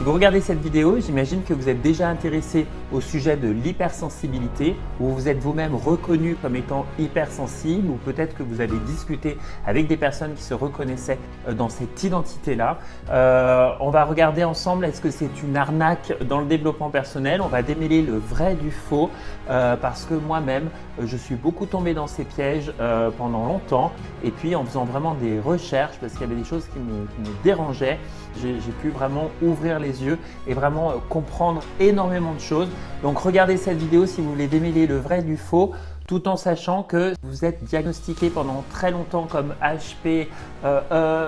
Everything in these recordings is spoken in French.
Si vous regardez cette vidéo, j'imagine que vous êtes déjà intéressé au sujet de l'hypersensibilité ou vous êtes vous-même reconnu comme étant hypersensible ou peut-être que vous avez discuté avec des personnes qui se reconnaissaient dans cette identité-là. On va regarder ensemble est-ce que c'est une arnaque dans le développement personnel. On va démêler le vrai du faux parce que moi-même, je suis beaucoup tombé dans ces pièges pendant longtemps et puis en faisant vraiment des recherches parce qu'il y avait des choses qui me dérangeaient, j'ai pu vraiment ouvrir les yeux et vraiment comprendre énormément de choses. Donc regardez cette vidéo si vous voulez démêler le vrai du faux tout en sachant que vous êtes diagnostiqué pendant très longtemps comme HP,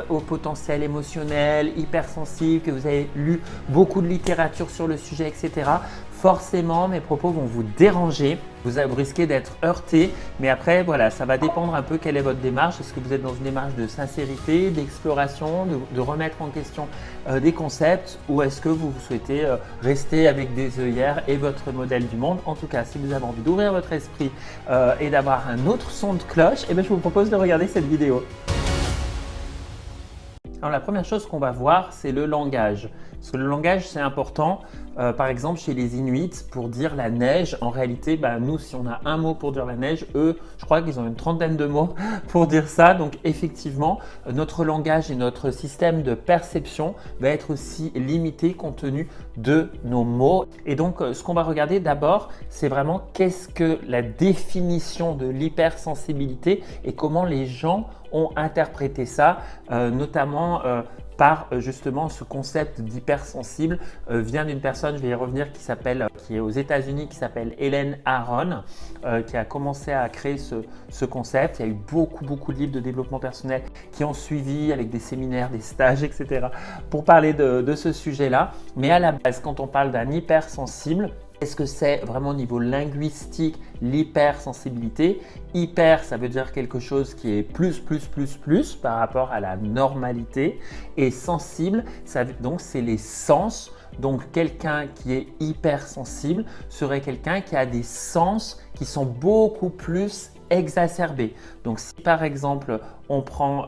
au potentiel émotionnel, hypersensible, que vous avez lu beaucoup de littérature sur le sujet, etc. Forcément, mes propos vont vous déranger, vous risquez d'être heurté, mais après, voilà, ça va dépendre un peu quelle est votre démarche. Est-ce que vous êtes dans une démarche de sincérité, d'exploration, de remettre en question des concepts ou est-ce que vous souhaitez rester avec des œillères et votre modèle du monde? En tout cas, si vous avez envie d'ouvrir votre esprit et d'avoir un autre son de cloche, eh bien, je vous propose de regarder cette vidéo. Alors, la première chose qu'on va voir, c'est le langage. Parce que le langage, c'est important. Par exemple, chez les Inuits, pour dire la neige, en réalité, nous, si on a un mot pour dire la neige, eux, je crois qu'ils ont une trentaine de mots pour dire ça. Donc, effectivement, notre langage et notre système de perception va être aussi limité compte tenu de nos mots. Et donc, ce qu'on va regarder d'abord, c'est vraiment qu'est-ce que la définition de l'hypersensibilité et comment les gens ont interprété ça, notamment par justement ce concept d'hypersensible vient d'une personne, je vais y revenir, qui est aux États-Unis, qui s'appelle Helen Aron, qui a commencé à créer ce concept. Il y a eu beaucoup de livres de développement personnel qui ont suivi avec des séminaires, des stages, etc. pour parler de ce sujet-là. Mais à la base, quand on parle d'un hypersensible, est-ce que c'est vraiment au niveau linguistique l'hypersensibilité? Hyper, ça veut dire quelque chose qui est plus par rapport à la normalité. Et sensible, donc c'est les sens. Donc quelqu'un qui est hypersensible serait quelqu'un qui a des sens qui sont beaucoup plus exacerbés. Donc si par exemple on prend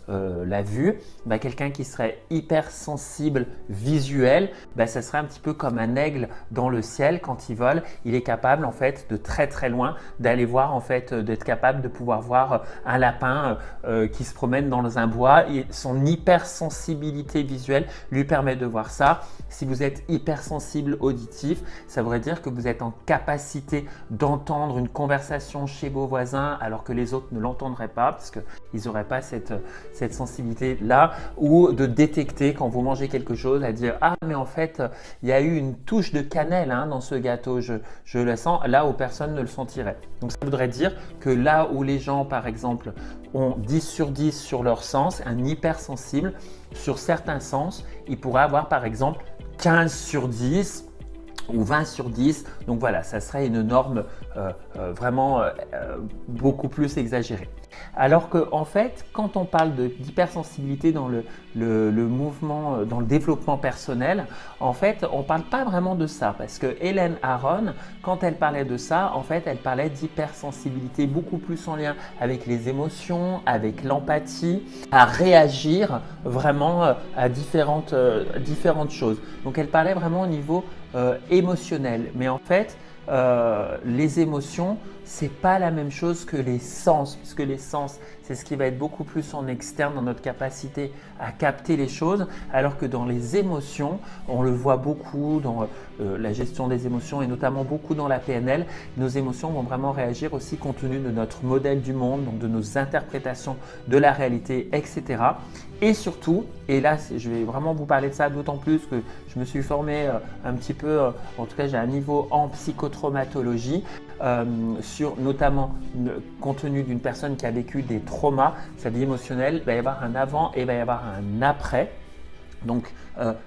la vue, quelqu'un qui serait hypersensible visuel, ça serait un petit peu comme un aigle dans le ciel quand il vole. Il est capable en fait de très loin d'aller voir, en fait, d'être capable de pouvoir voir un lapin qui se promène dans un bois. Et son hypersensibilité visuelle lui permet de voir ça. Si vous êtes hypersensible auditif, ça voudrait dire que vous êtes en capacité d'entendre une conversation chez vos voisins alors que les autres ne l'entendraient pas parce qu'ils n'auraient pas cette sensibilité-là, ou de détecter quand vous mangez quelque chose, à dire « Ah, mais en fait, il y a eu une touche de cannelle dans ce gâteau, je le sens », là où personne ne le sentirait. Donc ça voudrait dire que là où les gens, par exemple, ont 10 sur 10 sur leur sens, un hypersensible, sur certains sens, il pourrait avoir par exemple 15 sur 10 ou 20 sur 10. Donc voilà, ça serait une norme vraiment beaucoup plus exagérée. Alors qu'en fait, quand on parle d'hypersensibilité dans le mouvement, dans le développement personnel, en fait, on ne parle pas vraiment de ça parce que Helen Aron, quand elle parlait de ça, en fait, elle parlait d'hypersensibilité beaucoup plus en lien avec les émotions, avec l'empathie, à réagir vraiment à différentes choses. Donc, elle parlait vraiment au niveau émotionnel. Mais en fait, les émotions, c'est pas la même chose que les sens, puisque les sens, c'est ce qui va être beaucoup plus en externe dans notre capacité à capter les choses, alors que dans les émotions, on le voit beaucoup dans la gestion des émotions et notamment beaucoup dans la PNL, nos émotions vont vraiment réagir aussi compte tenu de notre modèle du monde, donc de nos interprétations de la réalité, etc. Et surtout, et là je vais vraiment vous parler de ça d'autant plus que je me suis formé un petit peu, en tout cas j'ai un niveau en psychotraumatologie, sur notamment compte tenu d'une personne qui a vécu des traumas, sa vie émotionnelle, il va y avoir un avant et il va y avoir un après. Donc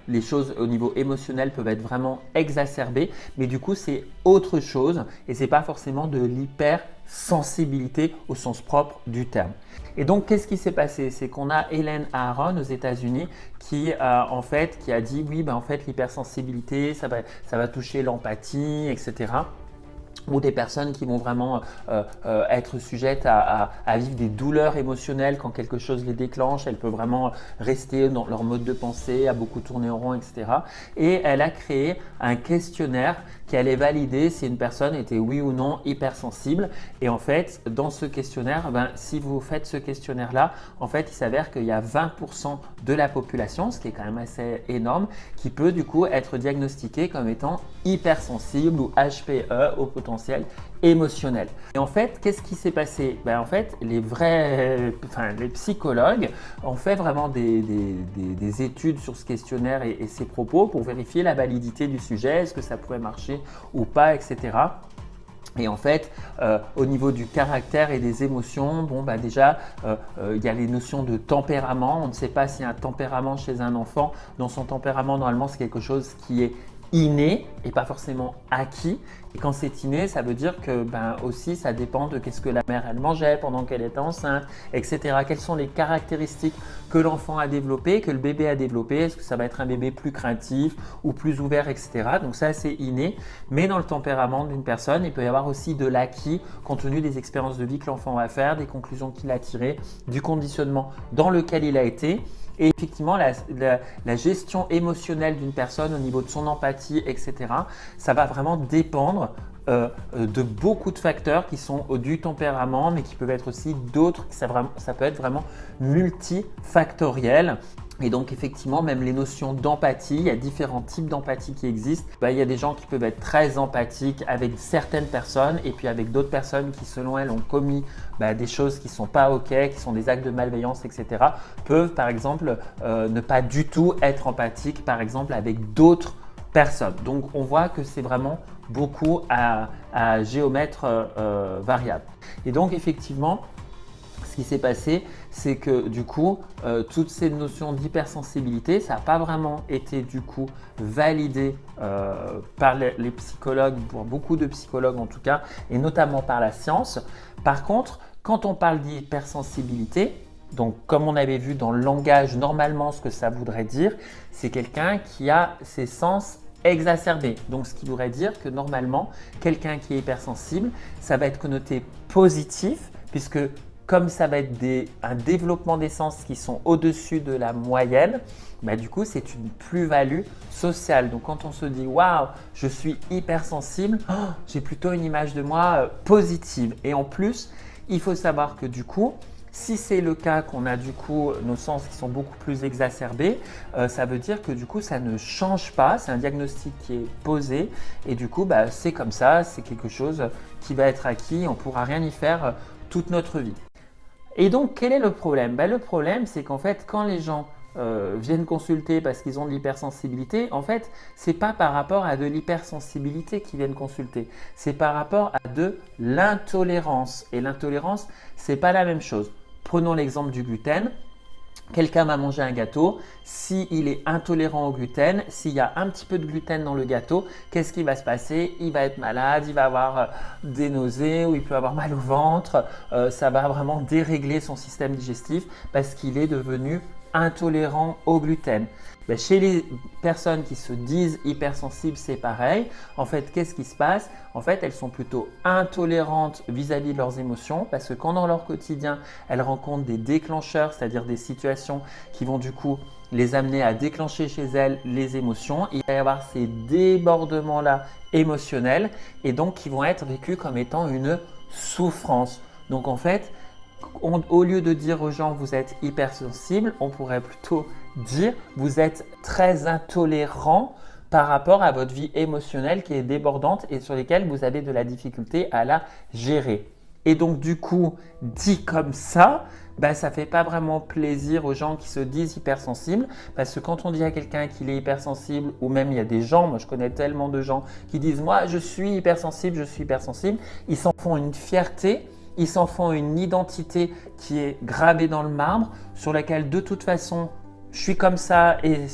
les choses au niveau émotionnel peuvent être vraiment exacerbées, mais du coup c'est autre chose et c'est pas forcément de l'hypersensibilité au sens propre du terme. Et donc qu'est-ce qui s'est passé? C'est qu'on a Helen Aron aux États-Unis qui a dit oui, en fait l'hypersensibilité ça va toucher l'empathie, etc. ou des personnes qui vont vraiment être sujettes à vivre des douleurs émotionnelles quand quelque chose les déclenche. Elles peuvent vraiment rester dans leur mode de pensée, à beaucoup tourner en rond, etc. Et elle a créé un questionnaire qui allait valider si une personne était oui ou non hypersensible. Et en fait, dans ce questionnaire, si vous faites ce questionnaire-là, en fait, il s'avère qu'il y a 20% de la population, ce qui est quand même assez énorme, qui peut du coup être diagnostiquée comme étant hypersensible ou HPE au potentiel émotionnel. Et en fait, qu'est-ce qui s'est passé? En fait, les psychologues ont fait vraiment des études sur ce questionnaire et ses propos pour vérifier la validité du sujet, est-ce que ça pouvait marcher ou pas, etc. Et en fait, au niveau du caractère et des émotions, déjà, il y a les notions de tempérament. On ne sait pas s'il y a un tempérament chez un enfant. Dans son tempérament, normalement, c'est quelque chose qui est inné et pas forcément acquis. Et quand c'est inné, ça veut dire que aussi ça dépend de qu'est-ce que la mère elle mangeait pendant qu'elle était enceinte, etc. Quelles sont les caractéristiques que l'enfant a développées, que le bébé a développées. Est-ce que ça va être un bébé plus craintif ou plus ouvert, etc. Donc ça c'est inné. Mais dans le tempérament d'une personne, il peut y avoir aussi de l'acquis compte tenu des expériences de vie que l'enfant va faire, des conclusions qu'il a tirées, du conditionnement dans lequel il a été. Et effectivement, la gestion émotionnelle d'une personne au niveau de son empathie, etc., ça va vraiment dépendre de beaucoup de facteurs qui sont du tempérament, mais qui peuvent être aussi d'autres, ça peut être vraiment multifactoriel. Et donc effectivement, même les notions d'empathie, il y a différents types d'empathie qui existent. Il y a des gens qui peuvent être très empathiques avec certaines personnes et puis avec d'autres personnes qui selon elles ont commis des choses qui ne sont pas OK, qui sont des actes de malveillance, etc. peuvent par exemple ne pas du tout être empathiques par exemple avec d'autres personnes. Donc on voit que c'est vraiment beaucoup à géomètre variable. Et donc effectivement, ce qui s'est passé, c'est que du coup, toutes ces notions d'hypersensibilité, ça n'a pas vraiment été du coup validé par les psychologues, pour beaucoup de psychologues en tout cas, et notamment par la science. Par contre, quand on parle d'hypersensibilité, donc comme on avait vu dans le langage, normalement ce que ça voudrait dire, c'est quelqu'un qui a ses sens exacerbé. Donc, ce qui voudrait dire que normalement, quelqu'un qui est hypersensible, ça va être connoté positif, puisque comme ça va être un développement des sens qui sont au-dessus de la moyenne, du coup, c'est une plus-value sociale. Donc, quand on se dit « Waouh, je suis hypersensible », j'ai plutôt une image de moi positive. Et en plus, il faut savoir que du coup, si c'est le cas qu'on a du coup nos sens qui sont beaucoup plus exacerbés, ça veut dire que du coup ça ne change pas, c'est un diagnostic qui est posé et du coup c'est comme ça, c'est quelque chose qui va être acquis, on ne pourra rien y faire toute notre vie. Et donc quel est le problème? Le problème c'est qu'en fait quand les gens viennent consulter parce qu'ils ont de l'hypersensibilité, en fait c'est pas par rapport à de l'hypersensibilité qu'ils viennent consulter, c'est par rapport à de l'intolérance et l'intolérance c'est pas la même chose. Prenons l'exemple du gluten. Quelqu'un va manger un gâteau, s'il est intolérant au gluten, s'il y a un petit peu de gluten dans le gâteau, qu'est-ce qui va se passer? Il va être malade, il va avoir des nausées ou il peut avoir mal au ventre, ça va vraiment dérégler son système digestif parce qu'il est devenu intolérant au gluten. Chez les personnes qui se disent hypersensibles, c'est pareil. En fait, qu'est-ce qui se passe? En fait, elles sont plutôt intolérantes vis-à-vis de leurs émotions parce que quand dans leur quotidien, elles rencontrent des déclencheurs, c'est-à-dire des situations qui vont du coup les amener à déclencher chez elles les émotions, il va y avoir ces débordements-là émotionnels et donc qui vont être vécus comme étant une souffrance. Donc en fait, au lieu de dire aux gens vous êtes hypersensible, on pourrait plutôt dire vous êtes très intolérant par rapport à votre vie émotionnelle qui est débordante et sur lesquelles vous avez de la difficulté à la gérer. Et donc du coup, dit comme ça, ça fait pas vraiment plaisir aux gens qui se disent hypersensibles parce que quand on dit à quelqu'un qu'il est hypersensible ou même il y a des gens, moi je connais tellement de gens qui disent moi je suis hypersensible, ils s'en font une fierté. Ils s'en font une identité qui est gravée dans le marbre, sur laquelle de toute façon, je suis comme ça et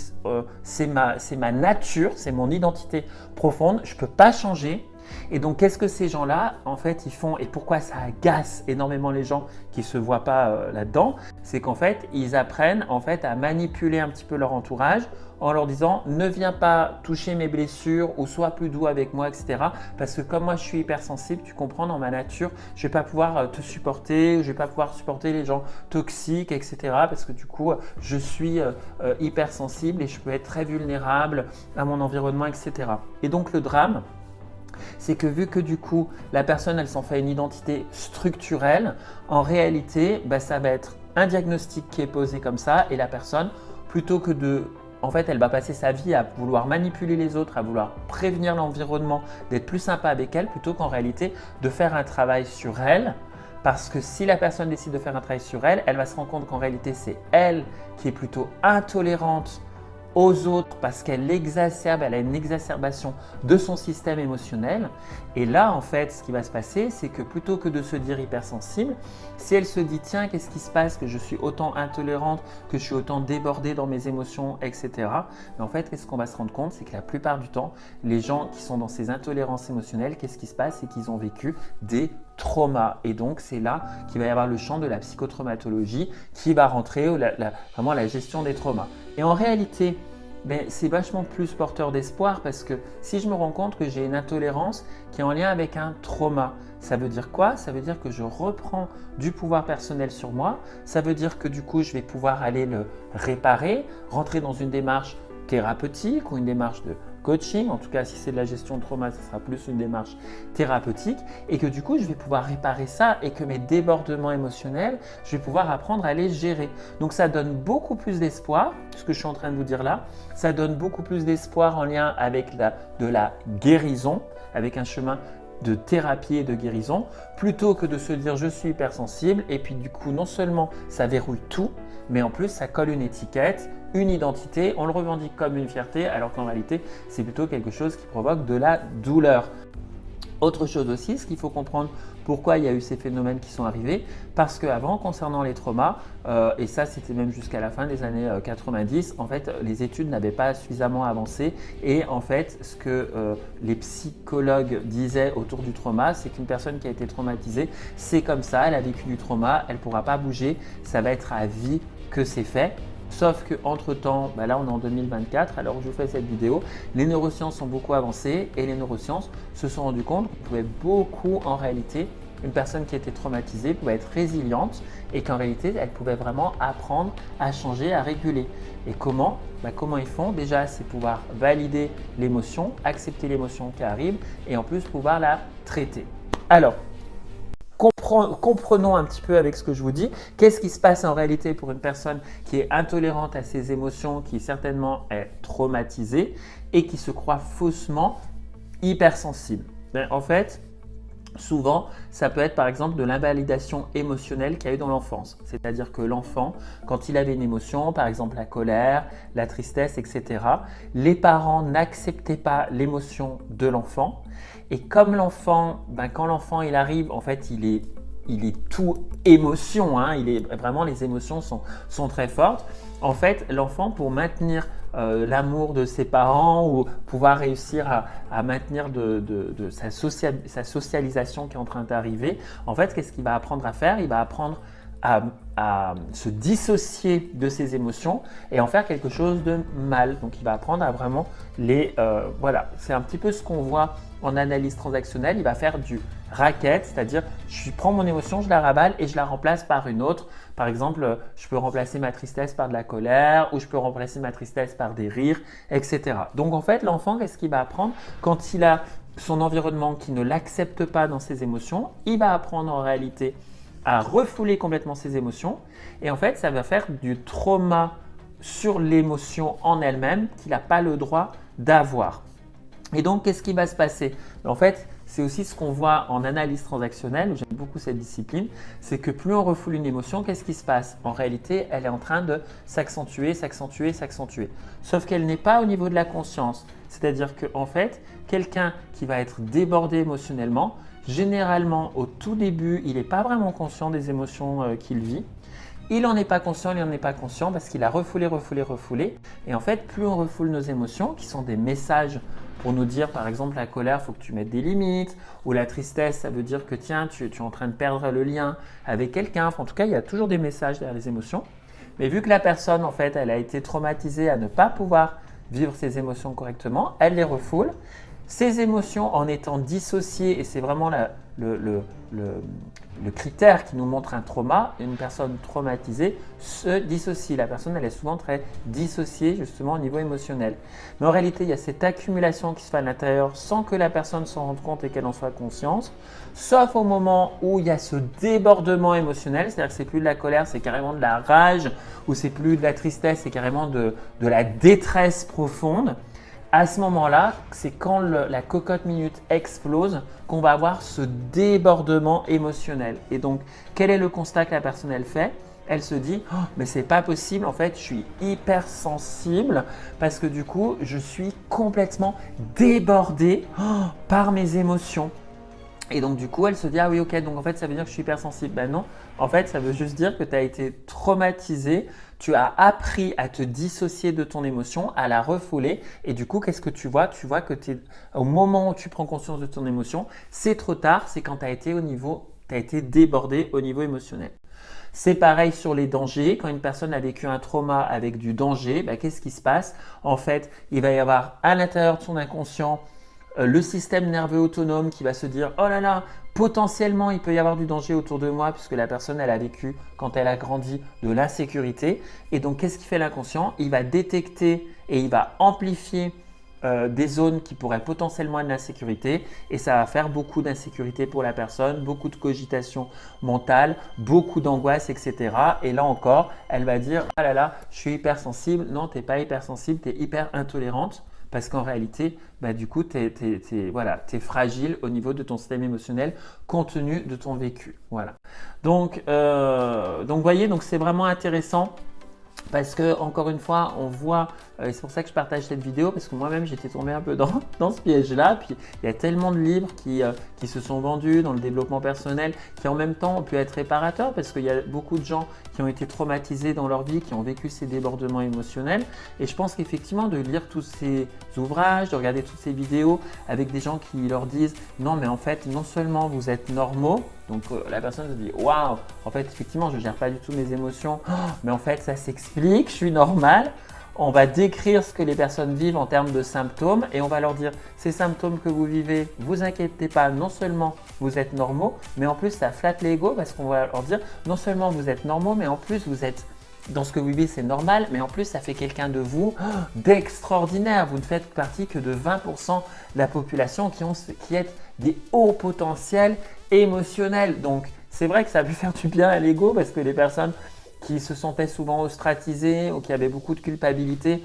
c'est ma nature, c'est mon identité profonde, je ne peux pas changer. Et donc, qu'est-ce que ces gens-là, en fait, ils font et pourquoi ça agace énormément les gens qui ne se voient pas là-dedans, c'est qu'en fait, ils apprennent en fait à manipuler un petit peu leur entourage en leur disant ne viens pas toucher mes blessures ou sois plus doux avec moi, etc. Parce que comme moi je suis hypersensible, tu comprends, dans ma nature, je ne vais pas pouvoir te supporter, je ne vais pas pouvoir supporter les gens toxiques, etc. Parce que du coup, je suis hypersensible et je peux être très vulnérable à mon environnement, etc. Et donc le drame, c'est que vu que du coup la personne elle s'en fait une identité structurelle, en réalité ça va être un diagnostic qui est posé comme ça et la personne plutôt que de… En fait, elle va passer sa vie à vouloir manipuler les autres, à vouloir prévenir l'environnement, d'être plus sympa avec elle plutôt qu'en réalité de faire un travail sur elle. Parce que si la personne décide de faire un travail sur elle, elle va se rendre compte qu'en réalité c'est elle qui est plutôt intolérante aux autres parce qu'elle exacerbe, elle a une exacerbation de son système émotionnel. Et là, en fait, ce qui va se passer, c'est que plutôt que de se dire hypersensible, si elle se dit tiens, qu'est-ce qui se passe que je suis autant intolérante, que je suis autant débordée dans mes émotions, etc. Mais en fait, qu'est-ce qu'on va se rendre compte, c'est que la plupart du temps, les gens qui sont dans ces intolérances émotionnelles, qu'est-ce qui se passe, c'est qu'ils ont vécu des traumas. Et donc, c'est là qu'il va y avoir le champ de la psychotraumatologie qui va rentrer, vraiment la gestion des traumas. Et en réalité, c'est vachement plus porteur d'espoir parce que si je me rends compte que j'ai une intolérance qui est en lien avec un trauma, ça veut dire quoi? Ça veut dire que je reprends du pouvoir personnel sur moi. Ça veut dire que du coup, je vais pouvoir aller le réparer, rentrer dans une démarche thérapeutique ou une démarche de coaching. En tout cas, si c'est de la gestion de trauma, ce sera plus une démarche thérapeutique et que du coup, je vais pouvoir réparer ça et que mes débordements émotionnels, je vais pouvoir apprendre à les gérer. Donc, ça donne beaucoup plus d'espoir, ce que je suis en train de vous dire là. Ça donne beaucoup plus d'espoir en lien avec de la guérison, avec un chemin de thérapie et de guérison, plutôt que de se dire je suis hypersensible et puis du coup, non seulement ça verrouille tout, mais en plus, ça colle une étiquette, une identité, on le revendique comme une fierté, alors qu'en réalité, c'est plutôt quelque chose qui provoque de la douleur. Autre chose aussi, ce qu'il faut comprendre, pourquoi il y a eu ces phénomènes qui sont arrivés, parce qu'avant, concernant les traumas, et ça c'était même jusqu'à la fin des années 90, en fait, les études n'avaient pas suffisamment avancé et en fait, ce que les psychologues disaient autour du trauma, c'est qu'une personne qui a été traumatisée, c'est comme ça, elle a vécu du trauma, elle ne pourra pas bouger, ça va être à vie que c'est fait. Sauf qu'entre-temps, là on est en 2024, alors que je vous fais cette vidéo, les neurosciences ont beaucoup avancé et les neurosciences se sont rendues compte qu'on pouvait beaucoup, en réalité, une personne qui était traumatisée pouvait être résiliente et qu'en réalité, elle pouvait vraiment apprendre à changer, à réguler. Et comment? Comment ils font? Déjà, c'est pouvoir valider l'émotion, accepter l'émotion qui arrive et en plus pouvoir la traiter. Alors, comprenons un petit peu avec ce que je vous dis. Qu'est-ce qui se passe en réalité pour une personne qui est intolérante à ses émotions, qui certainement est traumatisée et qui se croit faussement hypersensible? En fait, souvent, ça peut être par exemple de l'invalidation émotionnelle qu'il y a eu dans l'enfance. C'est-à-dire que l'enfant, quand il avait une émotion, par exemple la colère, la tristesse, etc., les parents n'acceptaient pas l'émotion de l'enfant. Et comme l'enfant, quand l'enfant il arrive, en fait, il est tout émotion, vraiment les émotions sont très fortes. En fait, l'enfant, pour maintenir l'amour de ses parents ou pouvoir réussir à maintenir sa socialisation qui est en train d'arriver, en fait, qu'est-ce qu'il va apprendre à faire? Il va apprendre à se dissocier de ses émotions et en faire quelque chose de mal. Donc, il va apprendre à vraiment voilà, c'est un petit peu ce qu'on voit en analyse transactionnelle. Il va faire du racket, c'est-à-dire je prends mon émotion, je la ravale et je la remplace par une autre. Par exemple, je peux remplacer ma tristesse par de la colère ou je peux remplacer ma tristesse par des rires, etc. Donc, en fait, l'enfant, qu'est-ce qu'il va apprendre quand il a son environnement qui ne l'accepte pas dans ses émotions? Il va apprendre en réalité à refouler complètement ses émotions et en fait ça va faire du trauma sur l'émotion en elle-même qu'il n'a pas le droit d'avoir. Et donc qu'est-ce qui va se passer? En fait, c'est aussi ce qu'on voit en analyse transactionnelle, j'aime beaucoup cette discipline, c'est que plus on refoule une émotion, qu'est-ce qui se passe? En réalité, elle est en train de s'accentuer, s'accentuer, s'accentuer. Sauf qu'elle n'est pas au niveau de la conscience. C'est-à-dire qu'en fait, quelqu'un qui va être débordé émotionnellement, généralement, au tout début, il n'est pas vraiment conscient des émotions qu'il vit. il n'en est pas conscient, il n'en est pas conscient parce qu'il a refoulé, refoulé, refoulé. Et en fait, plus on refoule nos émotions, qui sont des messages pour nous dire, par exemple, la colère, il faut que tu mettes des limites, ou la tristesse, ça veut dire que tiens, tu es en train de perdre le lien avec quelqu'un. Enfin, en tout cas, il y a toujours des messages derrière les émotions. Mais vu que la personne, en fait, elle a été traumatisée à ne pas pouvoir vivre ses émotions correctement, elle les refoule. Ces émotions, en étant dissociées, et c'est vraiment le critère qui nous montre un trauma, une personne traumatisée se dissocie. La personne, elle est souvent très dissociée justement au niveau émotionnel. Mais en réalité, il y a cette accumulation qui se fait à l'intérieur sans que la personne s'en rende compte et qu'elle en soit consciente, sauf au moment où il y a ce débordement émotionnel, c'est-à-dire que c'est plus de la colère, c'est carrément de la rage, ou c'est plus de la tristesse, c'est carrément de la détresse profonde. À ce moment-là, c'est quand la cocotte minute explose qu'on va avoir ce débordement émotionnel. Et donc, quel est le constat que la personne elle fait? Elle se dit oh, mais c'est pas possible, en fait, je suis hypersensible parce que du coup, je suis complètement débordée par mes émotions. Et donc, du coup, elle se dit, ah oui, ok, donc en fait, ça veut dire que je suis hypersensible. Ben non, en fait, ça veut juste dire que tu as été traumatisé, tu as appris à te dissocier de ton émotion, à la refouler. Et du coup, qu'est-ce que tu vois? Tu vois que au moment où tu prends conscience de ton émotion, c'est trop tard, c'est quand tu as été débordé au niveau émotionnel. C'est pareil sur les dangers. Quand une personne a vécu un trauma avec du danger, ben, qu'est-ce qui se passe? En fait, il va y avoir à l'intérieur de son inconscient le système nerveux autonome qui va se dire « Oh là là, potentiellement il peut y avoir du danger autour de moi puisque la personne elle a vécu quand elle a grandi de l'insécurité. » Et donc qu'est-ce qui fait l'inconscient? Il va détecter et il va amplifier des zones qui pourraient potentiellement être de l'insécurité et ça va faire beaucoup d'insécurité pour la personne, beaucoup de cogitation mentale, beaucoup d'angoisse, etc. Et là encore, elle va dire « Ah là là, je suis hypersensible. » Non, tu n'es pas hypersensible, tu es hyper intolérante. Parce qu'en réalité, bah, du coup, tu es fragile au niveau de ton système émotionnel compte tenu de ton vécu. Voilà. Donc voyez, c'est vraiment intéressant parce que, encore une fois, on voit, et c'est pour ça que je partage cette vidéo, parce que moi-même, j'étais tombé un peu dans ce piège-là. Puis, il y a tellement de livres qui se sont vendus dans le développement personnel, qui en même temps ont pu être réparateurs, parce qu'il y a beaucoup de gens qui ont été traumatisés dans leur vie, qui ont vécu ces débordements émotionnels. Et je pense qu'effectivement, de lire tous ces ouvrages, de regarder toutes ces vidéos avec des gens qui leur disent « Non, mais en fait, non seulement vous êtes normaux, donc la personne se dit « Waouh, en fait, effectivement, je ne gère pas du tout mes émotions, mais en fait, ça s'explique, je suis normal. » On va décrire ce que les personnes vivent en termes de symptômes et on va leur dire « Ces symptômes que vous vivez, vous inquiétez pas, non seulement vous êtes normaux, mais en plus, ça flatte l'ego parce qu'on va leur dire « Non seulement vous êtes normaux, mais en plus, vous êtes… » Dans ce que vous vivez, c'est normal, mais en plus, ça fait quelqu'un de vous d'extraordinaire. Vous ne faites partie que de 20% de la population qui est des hauts potentiels émotionnels. Donc, c'est vrai que ça a pu faire du bien à l'ego parce que les personnes qui se sentaient souvent ostracisées ou qui avaient beaucoup de culpabilité,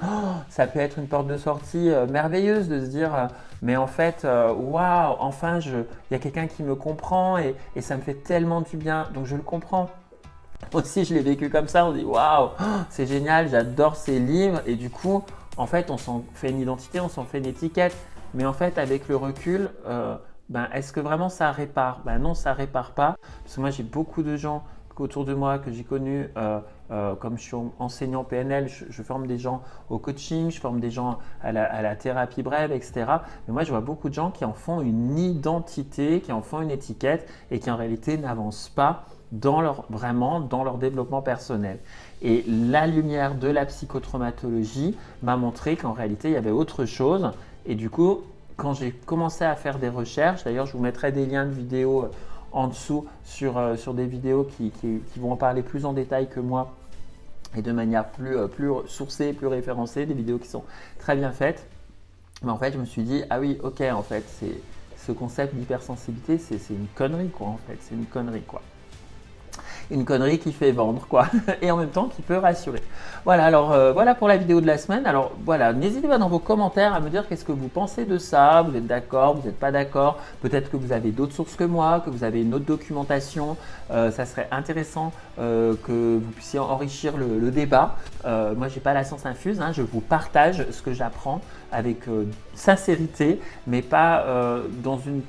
ça peut être une porte de sortie merveilleuse de se dire mais en fait, waouh, enfin, il y a quelqu'un qui me comprend et ça me fait tellement du bien, donc je le comprends. Aussi, je l'ai vécu comme ça, on dit waouh, c'est génial, j'adore ces livres et du coup, en fait, on s'en fait une identité, on s'en fait une étiquette. Mais en fait, avec le recul, est-ce que vraiment ça répare? Non, ça répare pas. Parce que moi, j'ai beaucoup de gens autour de moi que j'ai connus, comme je suis enseignant PNL, je forme des gens au coaching, je forme des gens à la thérapie brève, etc. Mais moi, je vois beaucoup de gens qui en font une identité, qui en font une étiquette et qui en réalité n'avancent pas dans leur développement personnel. Et la lumière de la psychotraumatologie m'a montré qu'en réalité, il y avait autre chose. Et du coup, quand j'ai commencé à faire des recherches, d'ailleurs, je vous mettrai des liens de vidéos en dessous sur des vidéos qui vont en parler plus en détail que moi et de manière plus sourcée, plus référencée, des vidéos qui sont très bien faites. Mais en fait, je me suis dit, ah oui, ok, en fait, ce concept d'hypersensibilité, c'est une connerie, quoi, en fait. C'est une connerie, quoi. Une connerie qui fait vendre, quoi, et en même temps qui peut rassurer. Voilà, alors voilà pour la vidéo de la semaine. Alors voilà, n'hésitez pas dans vos commentaires à me dire qu'est-ce que vous pensez de ça, vous êtes d'accord, vous n'êtes pas d'accord, peut-être que vous avez d'autres sources que moi, que vous avez une autre documentation, ça serait intéressant que vous puissiez enrichir le débat. Moi, j'ai pas la science infuse, hein, je vous partage ce que j'apprends avec sincérité, mais pas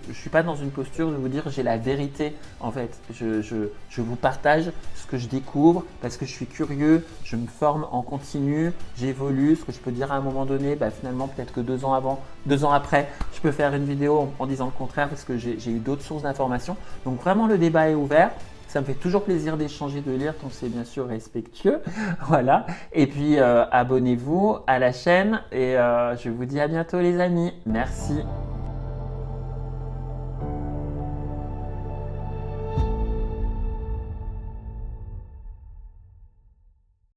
je suis pas dans une posture de vous dire j'ai la vérité. En fait, je vous partage partage ce que je découvre parce que je suis curieux, je me forme en continu, j'évolue. Ce que je peux dire à un moment donné, finalement, peut-être que 2 ans avant, 2 ans après, je peux faire une vidéo en disant le contraire parce que j'ai eu d'autres sources d'informations. Donc vraiment, le débat est ouvert. Ça me fait toujours plaisir d'échanger, de lire, donc c'est bien sûr respectueux. Voilà. Et puis, abonnez-vous à la chaîne et je vous dis à bientôt les amis. Merci.